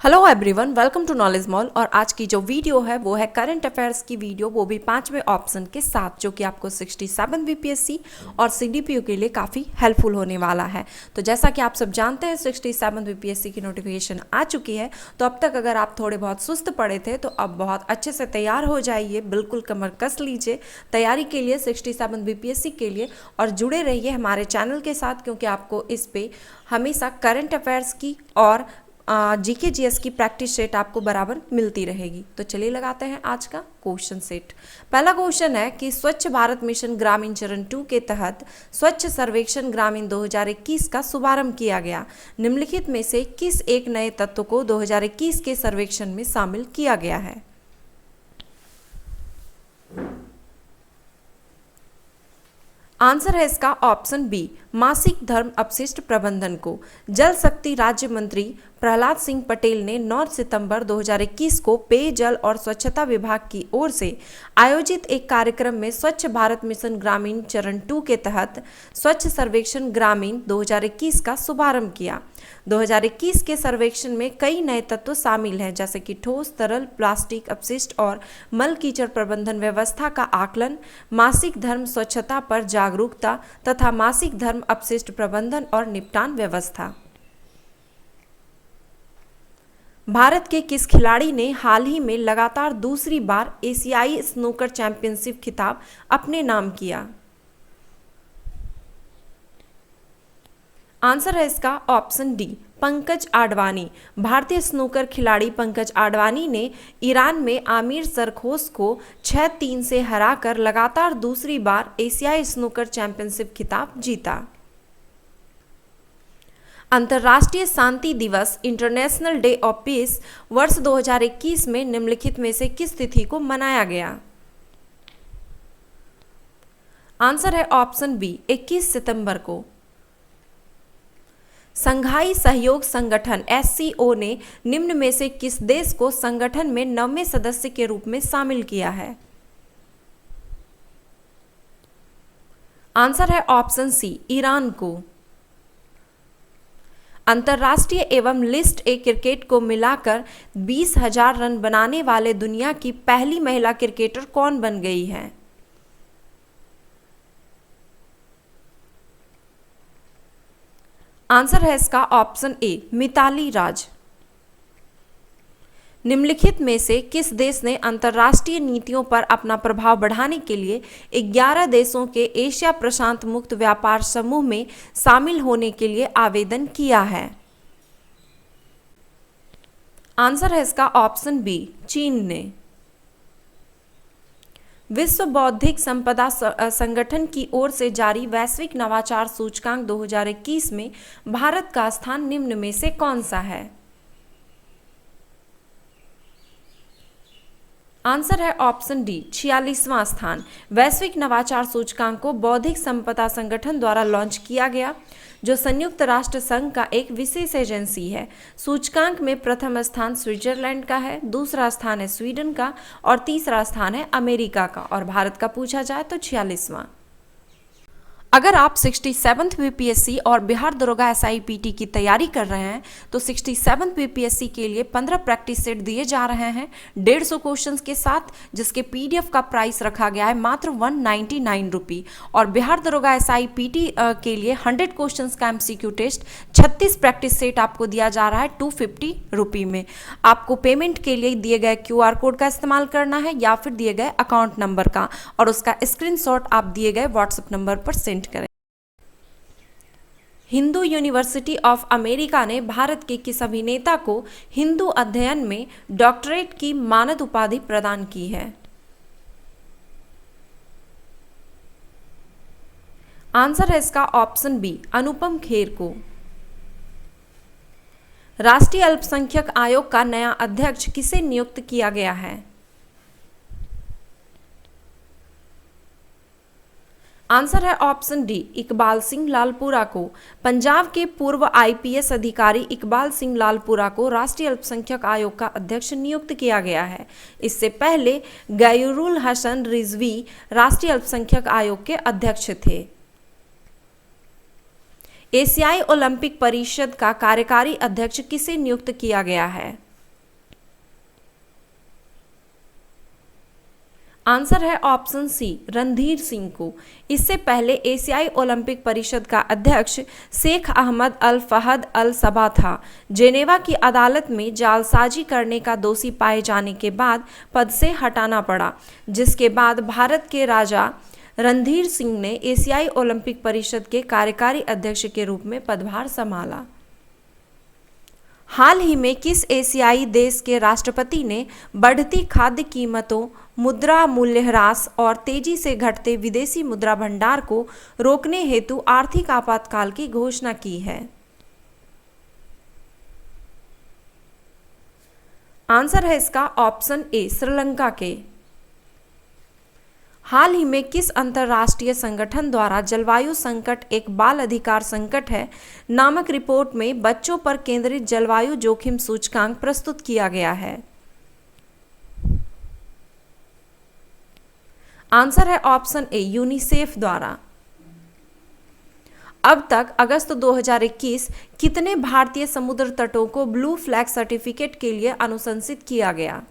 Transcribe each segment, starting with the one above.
Hello everyone, welcome to Knowledge Mall. और आज की जो वीडियो है वो है करंट अफेयर्स की वीडियो, वो भी 5वें ऑप्शन के साथ, जो कि आपको 67 बीपीएससी और सीडीपीओ के लिए काफ़ी हेल्पफुल होने वाला है। तो जैसा कि आप सब जानते हैं 67 बीपीएससी की नोटिफिकेशन आ चुकी है। तो अब तक अगर आप थोड़े बहुत सुस्त पड़े थे तो अब बहुत अच्छे से तैयार हो जाइए, बिल्कुल कमर कस लीजिए तैयारी के लिए 67 बीपीएससी के लिए, और जुड़े रहिए हमारे चैनल के साथ, क्योंकि आपको इस पे हमेशा करंट अफेयर्स की और जीके जीएस की प्रैक्टिस सेट आपको बराबर मिलती रहेगी। तो चलिए लगाते हैं आज का क्वेश्चन सेट। पहला क्वेश्चन है कि स्वच्छ भारत मिशन ग्रामीण चरण 2 के तहत स्वच्छ सर्वेक्षण ग्रामीण 2021 का शुभारंभ किया गया। निम्नलिखित में से किस एक नए तत्व को 2021 के सर्वेक्षण में शामिल किया गया है? आंसर है इसका ऑप्शन बी, मासिक धर्म अपशिष्ट प्रबंधन को। जल शक्ति राज्य मंत्री प्रहलाद सिंह पटेल ने 9 सितंबर 2021 को पेयजल और स्वच्छता विभाग की ओर से आयोजित एक कार्यक्रम में स्वच्छ भारत मिशन ग्रामीण चरण 2 के तहत स्वच्छ सर्वेक्षण ग्रामीण 2021 का शुभारंभ किया। 2021 के सर्वेक्षण में कई नए तत्व शामिल हैं, जैसे कि ठोस तरल प्लास्टिक अपशिष्ट और मल कीचड़ प्रबंधन व्यवस्था का आकलन, मासिक धर्म स्वच्छता पर जागरूकता तथा मासिक धर्म अपशिष्ट प्रबंधन और निपटान व्यवस्था। भारत के किस खिलाड़ी ने हाल ही में लगातार दूसरी बार एशियाई स्नूकर चैंपियनशिप खिताब अपने नाम किया? आंसर है इसका ऑप्शन डी, पंकज आडवाणी। भारतीय स्नूकर खिलाड़ी पंकज आडवाणी ने ईरान में आमिर सरखोश को 6-3 से हराकर लगातार दूसरी बार एशियाई स्नूकर चैंपियनशिप खिताब जीता। अंतर्राष्ट्रीय शांति दिवस इंटरनेशनल डे ऑफ पीस वर्ष 2021 में निम्नलिखित में से किस तिथि को मनाया गया? आंसर है ऑप्शन बी, 21 सितंबर को। संघाई सहयोग संगठन SCO ने निम्न में से किस देश को संगठन में 9वें सदस्य के रूप में शामिल किया है? आंसर है ऑप्शन सी, ईरान को। अंतर्राष्ट्रीय एवं लिस्ट ए क्रिकेट को मिलाकर 20,000 रन बनाने वाले दुनिया की पहली महिला क्रिकेटर कौन बन गई है? आंसर है इसका ऑप्शन ए, मिताली राज। निम्नलिखित में से किस देश ने अंतर्राष्ट्रीय नीतियों पर अपना प्रभाव बढ़ाने के लिए 11 देशों के एशिया प्रशांत मुक्त व्यापार समूह में शामिल होने के लिए आवेदन किया है? आंसर है इसका ऑप्शन बी, चीन ने। विश्व बौद्धिक संपदा संगठन की ओर से जारी वैश्विक नवाचार सूचकांक 2021 में भारत का स्थान निम्न में से कौन सा है? आंसर है ऑप्शन डी, 46वां स्थान। वैश्विक नवाचार सूचकांक को बौद्धिक संपदा संगठन द्वारा लॉन्च किया गया, जो संयुक्त राष्ट्र संघ का एक विशेष एजेंसी है। सूचकांक में प्रथम स्थान स्विट्जरलैंड का है, दूसरा स्थान है स्वीडन का और तीसरा स्थान है अमेरिका का, और भारत का पूछा जाए तो 46वां। अगर आप 67th बीपीएससी और बिहार दरोगा SIPT की तैयारी कर रहे हैं तो 67th बीपीएससी के लिए 15 प्रैक्टिस सेट दिए जा रहे हैं 150 क्वेश्चंस के साथ, जिसके PDF का प्राइस रखा गया है मात्र 199 रुपी। और बिहार दरोगा SIPT के लिए 100 क्वेश्चंस का MCQ टेस्ट 36 प्रैक्टिस सेट आपको दिया जा रहा है 250 रुपी में। आपको पेमेंट के लिए दिए गए QR कोड का इस्तेमाल करना है या फिर दिए गए अकाउंट नंबर का, और उसका स्क्रीनशॉट आप दिए गए WhatsApp नंबर पर सेंड करें। हिंदू यूनिवर्सिटी ऑफ अमेरिका ने भारत के किस अभिनेता को हिंदू अध्ययन में डॉक्टरेट की मानद उपाधि प्रदान की है? आंसर है इसका ऑप्शन बी, अनुपम खेर को। राष्ट्रीय अल्पसंख्यक आयोग का नया अध्यक्ष किसे नियुक्त किया गया है? आंसर है ऑप्शन डी, इकबाल सिंह लालपुरा को। पंजाब के पूर्व IPS अधिकारी इकबाल सिंह लालपुरा को राष्ट्रीय अल्पसंख्यक आयोग का अध्यक्ष नियुक्त किया गया है। इससे पहले गयूरुल हसन रिजवी राष्ट्रीय अल्पसंख्यक आयोग के अध्यक्ष थे। एशियाई ओलंपिक परिषद का कार्यकारी अध्यक्ष किसे नियुक्त किया गया है? आंसर है ऑप्शन सी, रणधीर सिंह को। इससे पहले एशियाई ओलंपिक परिषद का अध्यक्ष शेख अहमद अल फहद अल सबा था। जेनेवा की अदालत में जालसाजी करने का दोषी पाए जाने के बाद पद से हटाना पड़ा, जिसके बाद भारत के राजा रणधीर सिंह ने एशियाई ओलंपिक परिषद के कार्यकारी अध्यक्ष के रूप में पदभार संभाला। हाल ही में किस एशियाई देश के राष्ट्रपति ने बढ़ती खाद्य कीमतों, मुद्रा मूल्यह्रास और तेजी से घटते विदेशी मुद्रा भंडार को रोकने हेतु आर्थिक आपातकाल की घोषणा की है? आंसर है इसका ऑप्शन ए, श्रीलंका के। हाल ही में किस अंतर्राष्ट्रीय संगठन द्वारा जलवायु संकट एक बाल अधिकार संकट है नामक रिपोर्ट में बच्चों पर केंद्रित जलवायु जोखिम सूचकांक प्रस्तुत किया गया है? आंसर है ऑप्शन ए, यूनिसेफ द्वारा। अब तक अगस्त 2021 कितने भारतीय समुद्र तटों को ब्लू फ्लैग सर्टिफिकेट के लिए अनुशंसित किया गया?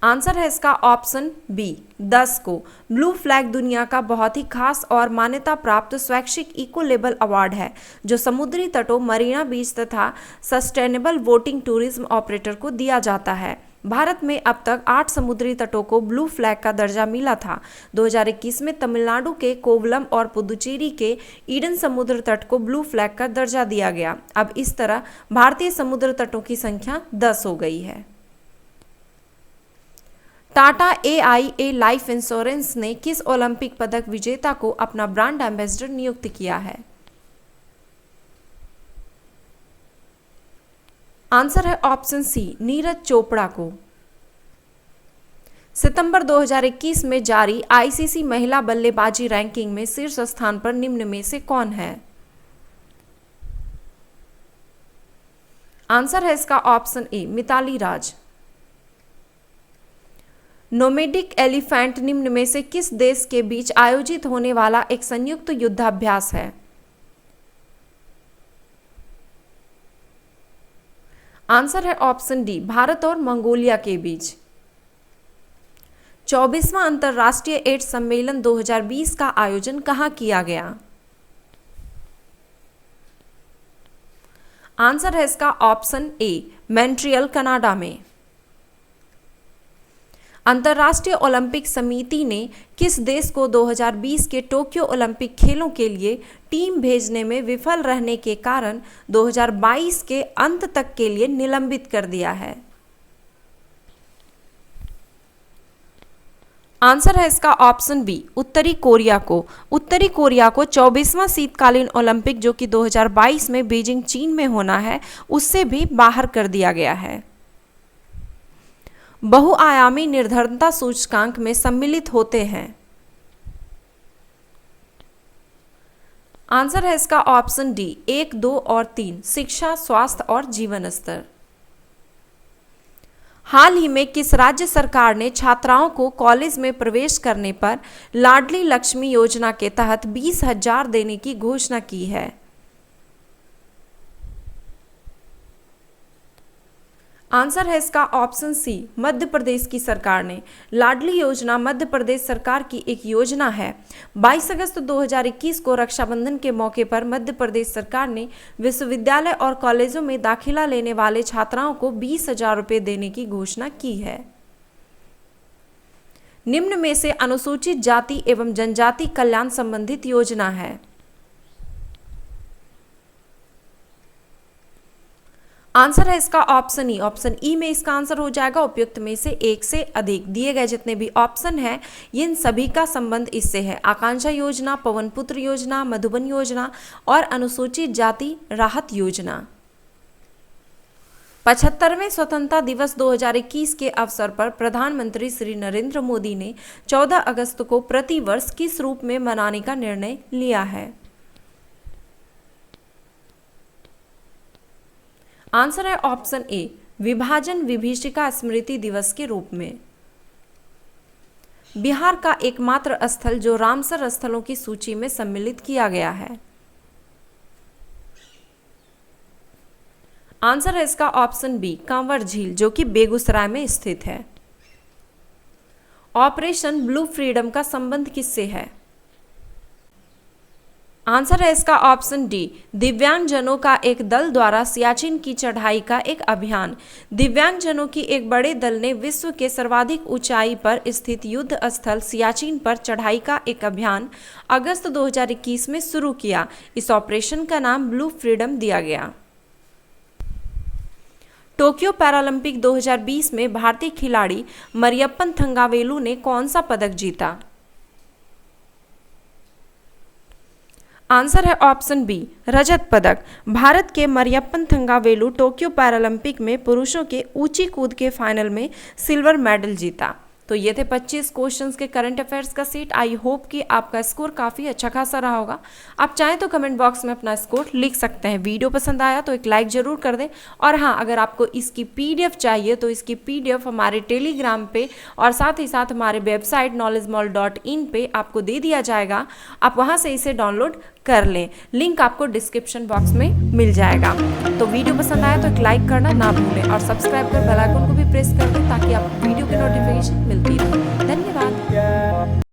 आंसर है इसका ऑप्शन बी, 10 को। ब्लू फ्लैग दुनिया का बहुत ही खास और मान्यता प्राप्त स्वैच्छिक इको लेबल अवार्ड है, जो समुद्री तटों, मरीना बीच तथा सस्टेनेबल बोटिंग टूरिज्म ऑपरेटर को दिया जाता है। भारत में अब तक 8 समुद्री तटों को ब्लू फ्लैग का दर्जा मिला था। 2021 में तमिलनाडु के कोवलम और पुदुचेरी के ईडन समुद्र तट को ब्लू फ्लैग का दर्जा दिया गया। अब इस तरह भारतीय समुद्र तटों की संख्या 10 हो गई है। टाटा AIA लाइफ इंश्योरेंस ने किस ओलंपिक पदक विजेता को अपना ब्रांड एम्बेसडर नियुक्त किया है? आंसर है ऑप्शन सी, नीरज चोपड़ा को। सितंबर 2021 में जारी ICC महिला बल्लेबाजी रैंकिंग में शीर्ष स्थान पर निम्न में से कौन है? आंसर है इसका option A, Mitali Raj. Nomadic elephant निम्न में से किस देश के बीच आयोजित होने वाला एक संयुक्त युद्धाभ्यास है? आंसर है ऑप्शन डी, भारत और मंगोलिया के बीच। 24वां अंतर्राष्ट्रीय एड्स सम्मेलन 2020 का आयोजन कहां किया गया? आंसर है इसका ऑप्शन ए, मॉन्ट्रियल, कनाडा में। अंतर्राष्ट्रीय ओलंपिक समिति ने किस देश को 2020 के टोक्यो ओलंपिक खेलों के लिए टीम भेजने में विफल रहने के कारण 2022 के अंत तक के लिए निलंबित कर दिया है? आंसर है इसका ऑप्शन बी, उत्तरी कोरिया को। उत्तरी कोरिया को 24वां शीतकालीन ओलंपिक, जो कि 2022 में बीजिंग, चीन में होना है, उससे भी बाहर कर दिया गया है। बहुआयामी निर्धनता सूचकांक में सम्मिलित होते हैं? आंसर है इसका ऑप्शन डी, 1, 2 और 3, शिक्षा, स्वास्थ्य और जीवन स्तर। हाल ही में किस राज्य सरकार ने छात्राओं को कॉलेज में प्रवेश करने पर लाडली लक्ष्मी योजना के तहत 20,000 देने की घोषणा की है? आंसर है इसका ऑप्शन सी, मध्य प्रदेश की सरकार ने। लाडली योजना मध्य प्रदेश सरकार की एक योजना है। 22 अगस्त 2021 को रक्षाबंधन के मौके पर मध्य प्रदेश सरकार ने विश्वविद्यालय और कॉलेजों में दाखिला लेने वाले छात्राओं को 20,000 रुपये देने की घोषणा की है। निम्न में से अनुसूचित जाति एवं जनजाति कल्याण संबंधित योजना है? आंसर है इसका ऑप्शन ई। ऑप्शन ई में इसका आंसर हो जाएगा उपयुक्त में से एक से अधिक। दिए गए जितने भी ऑप्शन हैं, इन सभी का संबंध इससे है। आकांक्षा योजना, पवन पुत्र योजना, मधुबन योजना और अनुसूचित जाति राहत योजना। 75वें स्वतंत्रता दिवस 2021 के अवसर पर प्रधानमंत्री श्री नरेंद्र मोदी ने 14 अगस्त को प्रतिवर्ष किस रूप में मनाने का निर्णय लिया है? आंसर है ऑप्शन ए, विभाजन विभीषिका स्मृति दिवस के रूप में। बिहार का एकमात्र स्थल जो रामसर स्थलों की सूची में सम्मिलित किया गया है? आंसर है इसका ऑप्शन बी कांवर झील, जो कि बेगूसराय में स्थित है। ऑपरेशन ब्लू फ्रीडम का संबंध किससे है? आंसर है इसका ऑप्शन डी दिव्यांगजनों का एक दल द्वारा सियाचिन की चढ़ाई का एक अभियान। दिव्यांगजनों की एक बड़े दल ने विश्व के सर्वाधिक ऊंचाई पर स्थित युद्ध स्थल सियाचिन पर चढ़ाई का एक अभियान अगस्त 2021 में शुरू किया। इस ऑपरेशन का नाम ब्लू फ्रीडम दिया गया। टोक्यो पैरालंपिक 2020 में भारतीय खिलाड़ी मरियप्पन थंगावेलु ने कौन सा पदक जीता? आंसर है ऑप्शन बी रजत पदक। भारत के मरियप्पन थंगावेलु टोक्यो पैरालंपिक में पुरुषों के ऊंची कूद के फाइनल में सिल्वर मेडल जीता। तो ये थे 25 क्वेश्चंस के करंट अफेयर्स का सेट। आई होप कि आपका स्कोर काफ़ी अच्छा खासा रहा होगा। आप चाहें तो कमेंट बॉक्स में अपना स्कोर लिख सकते हैं। वीडियो पसंद आया तो एक लाइक ज़रूर कर दें। और हाँ, अगर आपको इसकी PDF चाहिए तो इसकी PDF हमारे टेलीग्राम पे और साथ ही साथ हमारे वेबसाइट knowledgemall.in पे आपको दे दिया जाएगा। आप वहाँ से इसे डाउनलोड कर लें। लिंक आपको डिस्क्रिप्शन बॉक्स में मिल जाएगा। तो वीडियो पसंद आया तो एक लाइक करना ना भूलें और सब्सक्राइब कर बेल आइकन को भी प्रेस कर दें ताकि आपको वीडियो की नोटिफिकेशन मिलती रहे। धन्यवाद।